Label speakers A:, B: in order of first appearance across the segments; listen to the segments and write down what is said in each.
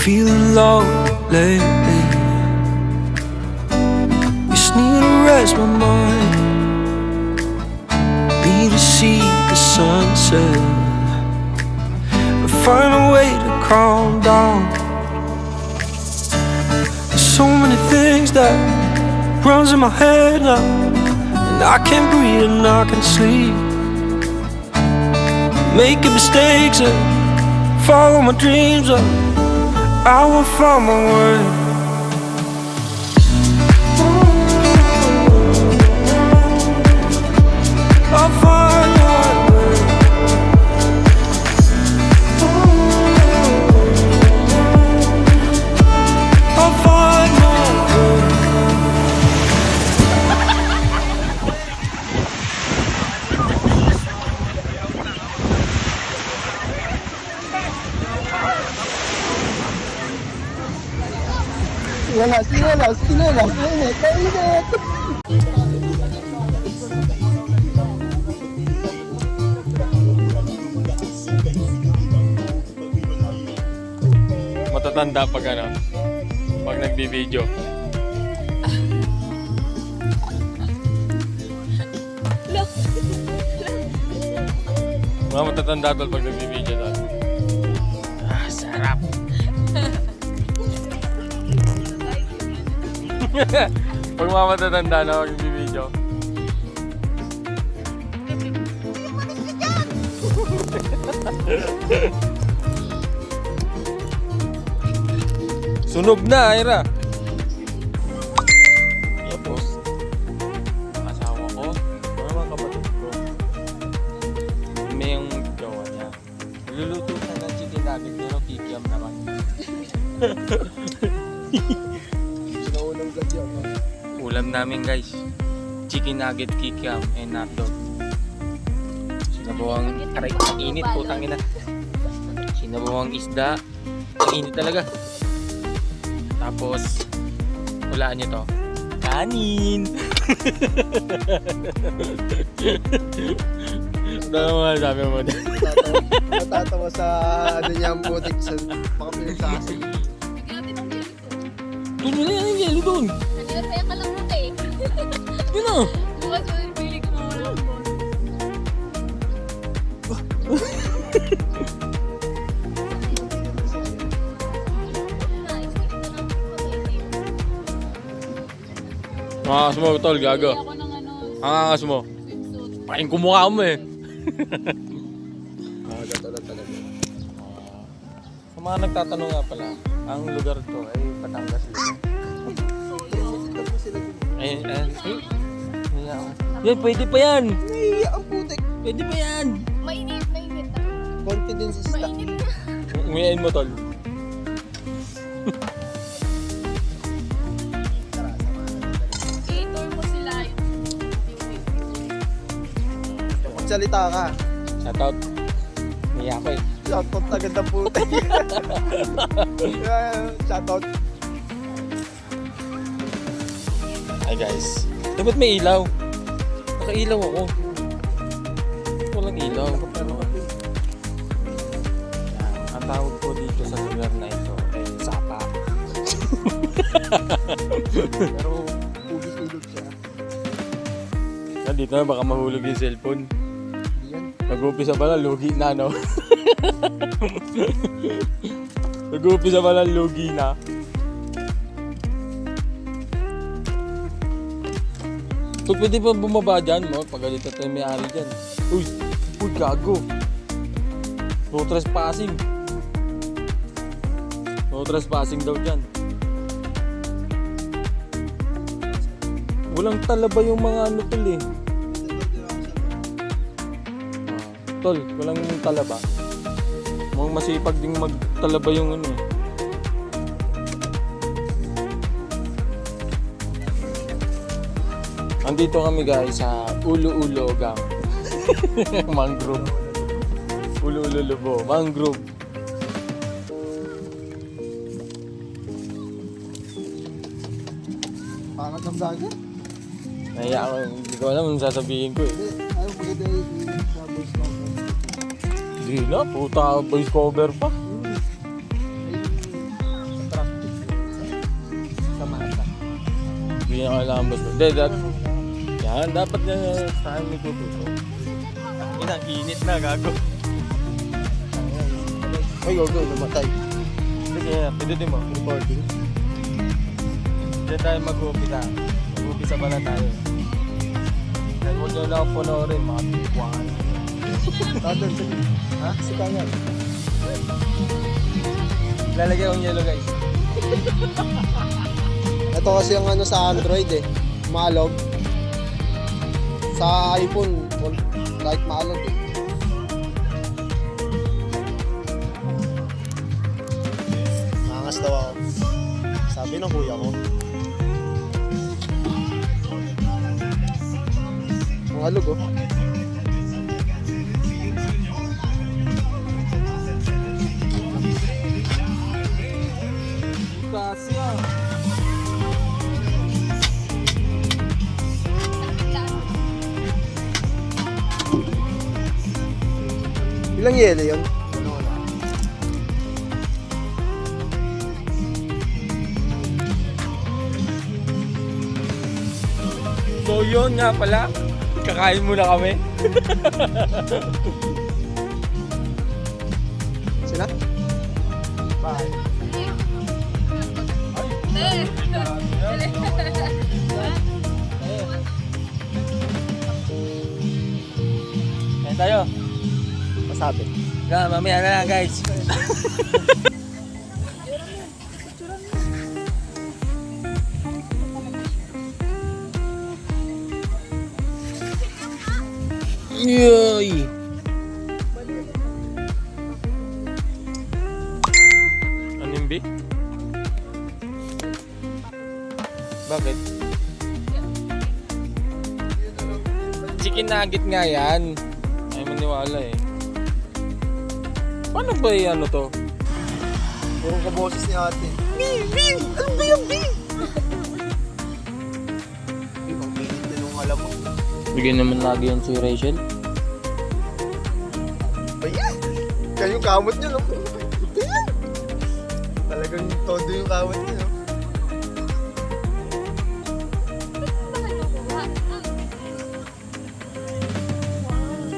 A: feeling low lately. Just need to rest my mind. Need to see the sunset. But find a way to calm down. There's so many things that runs in my head now, and I can't breathe and I can't sleep. Making mistakes and follow my dreams up. I will find my way. I'll find my way. I'll find my way.
B: Sinalas, mainit.
C: Matatanda pag ano, pag nagbibideo. Mga matatanda tol pag nagbibideo tol. Sarap. Pag mga matatanda na pag nagbibideo. Sunog na, Ira. Tapos, asawa ko, mga kapatid ko. May yung gawa niya. Luluto na ng chicken nugget pero kikiam naman.
B: Sinaunang gadya mo.
C: Ulam namin guys. Chicken nugget, kikiam, and hotdog. Sinabawang, aray, ang init, putang ina. Sinabawang isda. Ang init talaga. Tapos, hulaan nyo to. Kanin! Ano mo sabi mo dyan?
B: Matatawa sa ano niya ang putik sa mga pinagsasabi.
C: Tulo na yan yung yelo doon!
D: Nandiyan pa yung kalamot eh.
C: Yun na!
D: Bukas mo yung pili ko mawala ang boss.
C: Angas mo, tol, gago.
D: Ako ng ano,
C: Angas mo.
D: swimsuit.
C: Paking kumukha mo eh.
B: Talaga.
C: Sa mga nagtatanong nga pala, ang lugar to ay Batangas Luzon. Ay, yan, pwede pa yan.
B: Naiiyak ang putik.
C: Pwede pa yan.
D: Mainit.
B: Confidence is stuck.
D: Mainit na.
C: Umiyain mo, tol.
D: I-tour mo sila yung
B: Magsalita ka.
C: Shoutout. Umiyak ko eh.
B: Shoutout agad ang putik. Shoutout.
C: Hi guys. Dapat may ilaw. Nakailaw ako. Walang ilaw. Ang tawag ko dito sa lugar na ito ay Sapa.
B: Pero pugis-ilog siya.
C: Nandito na baka mahulog yung cellphone.
B: Yan.
C: Nag-uupisa pala, lugi na no? Nag-uupisa pala, lugi na. So, pwede pa bumaba dyan, no? Pagalitan tayo may-ari dyan. Uy, gago. No trespassing. No trespassing daw dyan. Walang talaba yung mga ano tol eh. Tol, walang talaba. Mukhang masipag ding magtalaba yung ano eh. Andito kami guys sa Ulo-Ulo Gang. Mangrove. Ulo-Ulo Lobo. Mangrove.
B: Pangat ng dagat.
C: Nahiya ako. Hindi ko alam anong sasabihin ko eh.
B: Hindi. Ayaw maganda yung sa voice note.
C: Hindi na. Puta voice cover pa. Hindi na kailangan basta. Yan, dapat na saan may tututo. Inang init na, gago.
B: Ay, go, namatay.
C: Sige, pinutin mo.
B: Recording.
C: Diyan tayo mag-umpisa. Mag-umpisa pa na tayo. Dahil huwag nyo lang punorin, mga pipuan.
B: Tatol, sige.
C: Ha?
B: Si Kaya.
C: Lalagay akong yellow guys.
B: Ito kasi ang ano sa Android eh. Maalog. Sa iPhone, kahit maalog eh. Nangas daw ako. Sabi ng kuya ko. Ang alog oh.
C: Kasi ah.
B: Ilang yelo yun?
C: So yun nga pala. Kakain muna kami.
B: Sila? Bye.
C: Ayan tayo.
B: Masabi.
C: Mamaya na lang guys. Yoy! Ano yung B? Bakit? Chicken nugget nga yan. Ay maniwala eh. Paano ba ano to?
B: Puro kaboses ni ate. Ano ba yung B? Ang pinit na nung alam mo.
C: Bigyan naman lagi yan si Rachel.
B: Ayan! Kaya yung kamot niyo, no? Ayan! Talagang todo yung kamot niyo, no?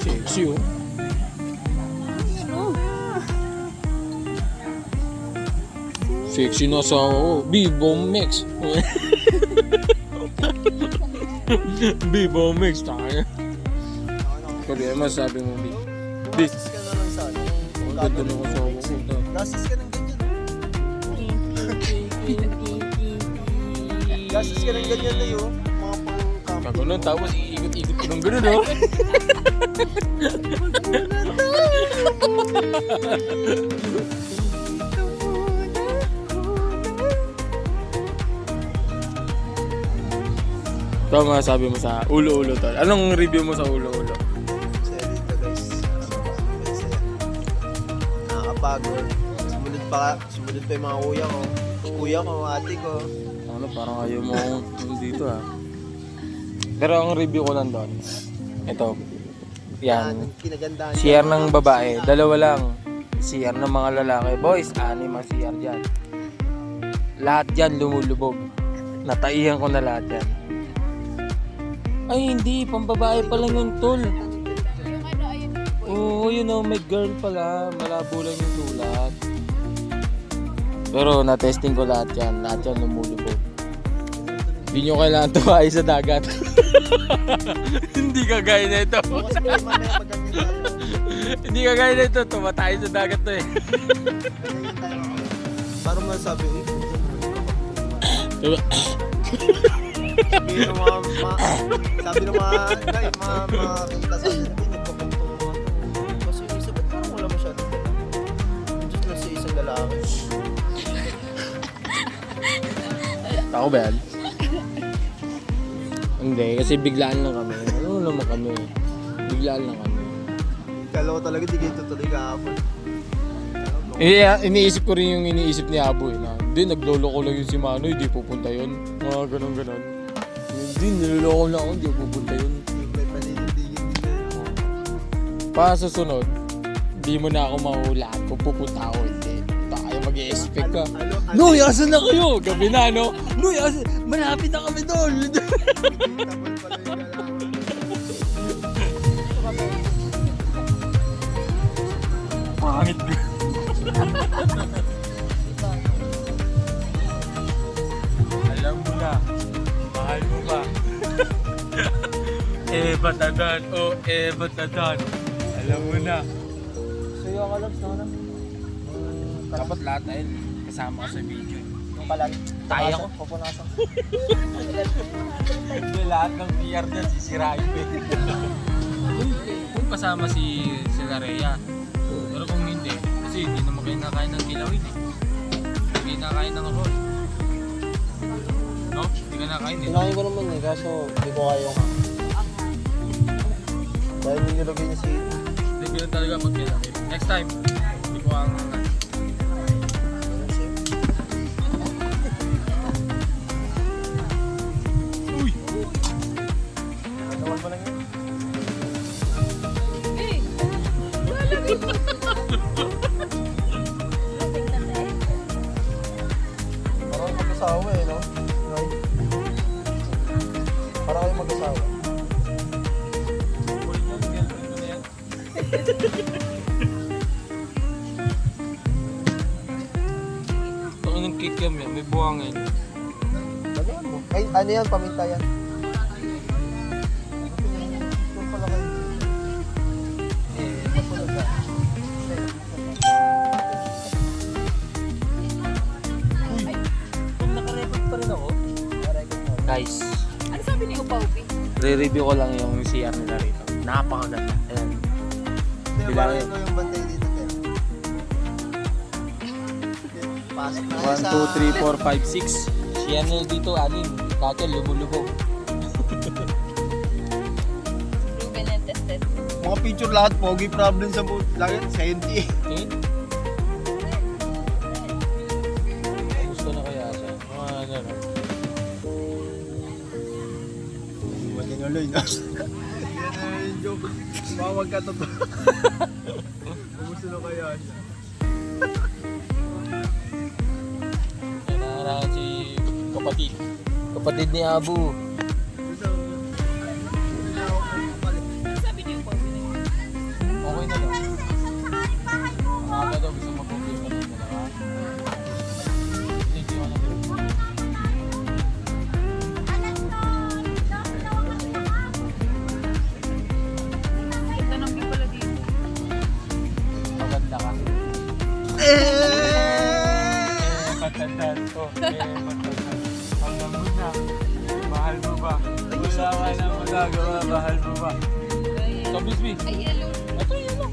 C: Sexy oh. Sexy na sa ako. B-Bomb Mix. B-Bomb Mix tayo. Sabi mo, sabi mo, B.
B: Gastos ka na lang sa ano.
C: Ang ganda na sa ako.
B: Gastos ka ng ganyan. Gastos ka ng ganyan na yun. Mga pang-kamot.
C: Kago nun, tapos iikot-ikot ko ng gano'n, no? Ito mga sabi mo sa ulo-ulo tol. Anong review mo sa ulo-ulo?
B: Saya dito guys. Saya. Nakakapagod. Sumunod pa yung mga kuya ko, ate ko.
C: Ano, parang ayaw mo dito ah. Pero ang review ko lang doon, ito, yan,
B: Kinagandaan.
C: CR ng babae, dalawa lang. CR ng mga lalaki, boys, 6 ang CR dyan. Lahat dyan lumulubog. Nataihan ko na lahat yan. Ay hindi, pambabae pa lang yung tol. Oo, you know, may girl pala, malabo lang yung sulat. Pero na-testing ko lahat yan lumulubog. Hindi nyo kailangan tumahay sa dagat. Hindi kagaya na ito. Hindi kagaya na ito, tumatay sa dagat to eh.
B: Parang masabi,
C: Diba?
B: sabi ng mga guys, mga kintasan natin, nagpapagtungan. Kasi yung isa, ba't parang wala masyadong dala? Nandiyan lang sa isang lalaki.
C: Ako ba yan? Hindi, kasi biglaan lang kami. Ano naman kami? Biglaan lang kami.
B: Kala ko talaga di kayo tutuloy kahapon.
C: Iniisip ko rin yung iniisip ni Abo eh. Na, hindi, nagloloko lang yung si Manoy, di pupunta yun. Mga ganon-ganon. Hindi, niloloko lang ako, di pupunta yun.
B: May paninindigin dito.
C: Pa sa sunod, di mo na ako mahulaan kung pupunta ako hindi. Tayo mag-i-expect ka. Noy, asan na kayo? Gabi na, no? Noy, asan? Malapit na kami doon.
B: Tabal pala yung galawan.
C: Pangit. Alam mo na, mahal mo ba? Batadan, batadan. Alam mo na.
B: Suyo ka lang, no?
C: Dapat lahat ay kasama ka sa video.
B: Yung kalan.
C: Tayo ko.
B: Pupunasan.
C: Hindi, lahat ng PR dyan sisirain ko. Kung kasama si Rhea. Pero kung hindi, kasi hindi naman kayo nakain ng kilawin eh. Hindi nakain ng roll. No? Hindi ka nakain eh.
B: Kinain ko naman eh, kaso hindi ko kaya nga. Dahil nilagay niya si...
C: Hindi ko lang talaga magkilawin. Next time, hindi ko ang... Uy!
B: Naman pa lang yun.
D: Eh! Lalagay mo!
B: Parang mag-asawa eh, no? Right? Para kayo mag-asawa.
C: Ito ng kikiam yan, may buhangin.
B: Ano mo? Ay, ano yan? Paminta yan. Doon pala kayo. Matulog ka.
C: Kung nakarecord pa rin ako. Guys,
D: Ano sabi ni Upaupi?
C: re-review ko lang yung CR nila rito. Napakaganda. Ayan.
B: Hindi,
C: Bilang-
B: parang ikaw yung bantay dito, Te. Pasok na
C: 1, 2, 3, 4, 5, 6. Si ano dito, anin. Kaka lubog-lubog.
D: Proven and tested.
B: Mga picture lahat, pogi problem sa mood. Lagi, senti.
C: Okay? Gusto na kaya siya. Mga ano.
B: Wala nga Lloyd. Yan na yung joke. Mawag ka totoo. Gusto na kaya siya.
C: Yan ang harangan si kapatid. Kapatid ni Abu.
D: Ano sabi ni Upaupi?
C: Okay na daw. Mga daw gusto mag-focus na rin nila. Ha? Thank you.
D: Ito nang pala dito.
C: Maganda ka. Matandaan ko. Matandaan. Hanggang mo na. Mahal mo ba? Wala ka na magagawa. Mahal mo ba? So, Bisbee.
D: Ay, yellow.
C: Ito yun lang.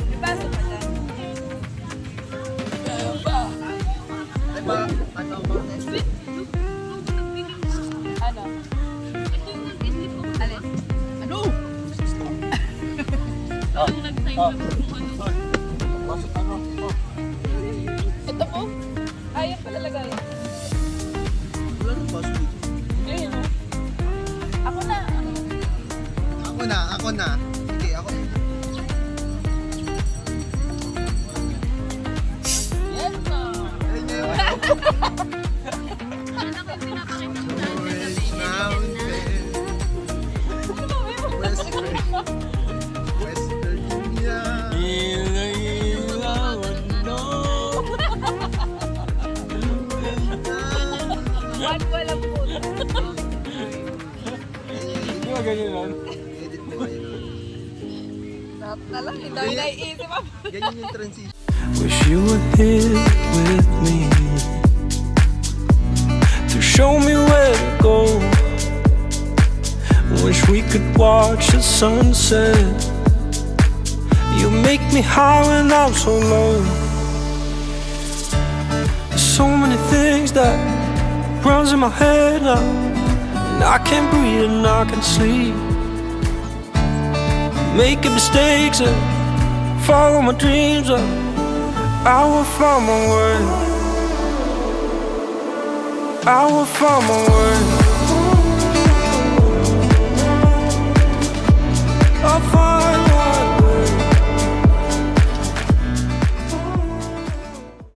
D: May baso pa dyan.
B: Diba? Ano ba next week?
D: Ano? Ito yung nag-isip ko. Alin? Ano?
C: Ah.
D: Yung nag-sign
C: Ah.
D: up kung ano.
C: Masuk ano? Oh.
D: Ito po? Ayaw pala lagay.
B: Wala nang boss dito.
D: Ayun o. Ako na.
B: Ako na. Sige, ako na.
D: Yes na.
B: Ayun yun.
D: Ano ko yung pinapakita ko sa
B: Orange Mountain. West Virginia.
C: Ilaw-ilawan no.
D: One walang po.
C: Di ba ganyan lang?
B: Edit mo kayo.
D: Lahat na lang. Hindi tayo naiisip ako.
B: Ganyan yung transition.
A: Wish you were here with me to show me where to go. Wish we could watch the sunset. You make me high when I'm so low. There's so many things that runs in my head now, and I can't breathe and I can't sleep. Making mistakes and follow my dreams up. I will find my way. I will find my way.